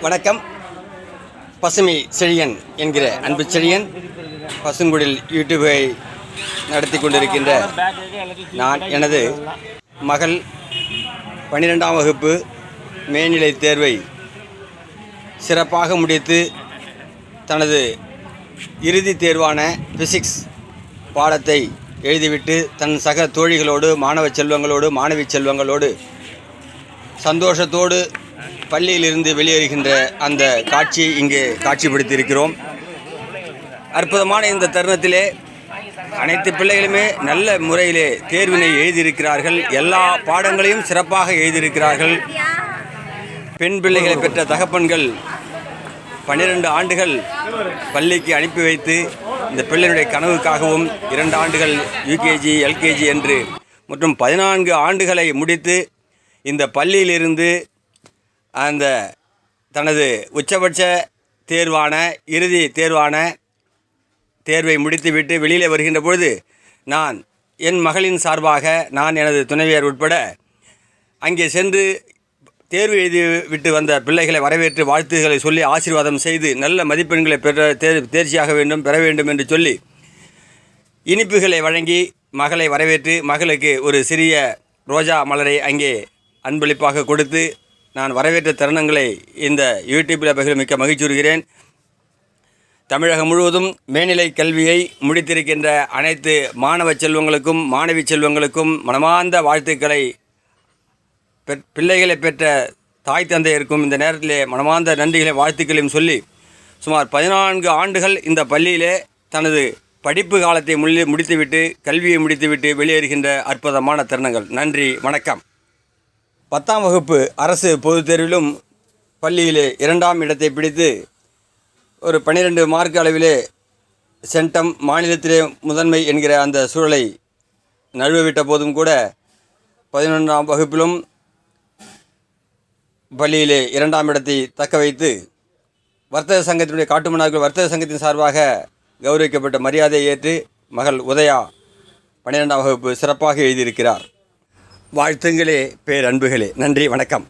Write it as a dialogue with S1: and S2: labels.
S1: வணக்கம். பசுமை செழியன் என்கிற அன்பு செழியன் பசுங்குடில் யூடியூபை நடத்தி கொண்டிருக்கின்ற நான் எனது மகள் 12ஆம் வகுப்பு மேல்நிலை தேர்வை சிறப்பாக முடித்து தனது இறுதி தேர்வான பிசிக்ஸ் பாடத்தை எழுதிவிட்டு தன் சக தோழிகளோடு மாணவ செல்வங்களோடு மாணவி செல்வங்களோடு சந்தோஷத்தோடு பள்ளியிலிருந்து வெளியேறுகின்ற அந்த காட்சியை இங்கே காட்சிப்படுத்தியிருக்கிறோம். அற்புதமான இந்த தருணத்திலே அனைத்து பிள்ளைகளுமே நல்ல முறையிலே தேர்வினை எழுதியிருக்கிறார்கள். எல்லா பாடங்களையும் சிறப்பாக எழுதியிருக்கிறார்கள். பெண் பிள்ளைகளை பெற்ற தகப்பன்கள் 12 ஆண்டுகள் பள்ளிக்கு அனுப்பி வைத்து இந்த பிள்ளைகளுடைய கனவுக்காகவும் 2 ஆண்டுகள் யூகேஜி எல்கேஜி என்று மற்றும் 14 ஆண்டுகளை முடித்து இந்த பள்ளியிலிருந்து அந்த தனது உச்சபட்ச தேர்வான இறுதி தேர்வான தேர்வை முடித்துவிட்டு வெளியிலே வருகின்ற பொழுது நான் என் மகளின் சார்பாக நான் எனது துணைவியார் உட்பட அங்கே சென்று தேர்வு எழுதி விட்டு வந்த பிள்ளைகளை வரவேற்று வாழ்த்துக்களை சொல்லி ஆசீர்வாதம் செய்து நல்ல மதிப்பெண்களை தேர்ச்சியாக வேண்டும் பெற வேண்டும் என்று சொல்லி இனிப்புகளை வழங்கி மகளை வரவேற்று மகளுக்கு ஒரு சிறிய ரோஜா மலரை அங்கே அன்பளிப்பாக கொடுத்து நான் வரவேற்ற தருணங்களை இந்த யூடியூப்பில் பகிர மிக்க மகிழ்ச்சியுறுகிறேன். தமிழகம் முழுவதும் மேல்நிலை கல்வியை முடித்திருக்கின்ற அனைத்து மாணவ செல்வங்களுக்கும் மாணவி செல்வங்களுக்கும் மனமார்ந்த வாழ்த்துக்களை பிள்ளைகளை பெற்ற தாய் தந்தையருக்கும் இந்த நேரத்திலே மனமார்ந்த நன்றிகளை வாழ்த்துக்களையும் சொல்லி சுமார் 14 ஆண்டுகள் இந்த பள்ளியிலே தனது படிப்பு காலத்தை முடித்துவிட்டு கல்வியை முடித்துவிட்டு வெளியேறுகின்ற அற்புதமான தருணங்கள். நன்றி, வணக்கம். 10ஆம் வகுப்பு அரசு பொதுத் தேர்விலும் பள்ளியிலே 2ஆம் இடத்தை பிடித்து ஒரு 12 மார்க் அளவிலே சென்டம் மாநிலத்திலே முதன்மை என்கிற அந்த சூழலை நழுவவிட்ட போதும் கூட 11ஆம் வகுப்பிலும் பள்ளியிலே 2ஆம் இடத்தை தக்க வைத்து வர்த்தக சங்கத்தினுடைய காட்டுமன்னார்கள் வர்த்தக சங்கத்தின் சார்பாக கௌரவிக்கப்பட்ட மரியாதையை ஏற்று மகள் உதயா 12ஆம் வகுப்பு சிறப்பாக எழுதியிருக்கிறார். வாழ்த்துங்களே பேரன்புகளே. நன்றி, வணக்கம்.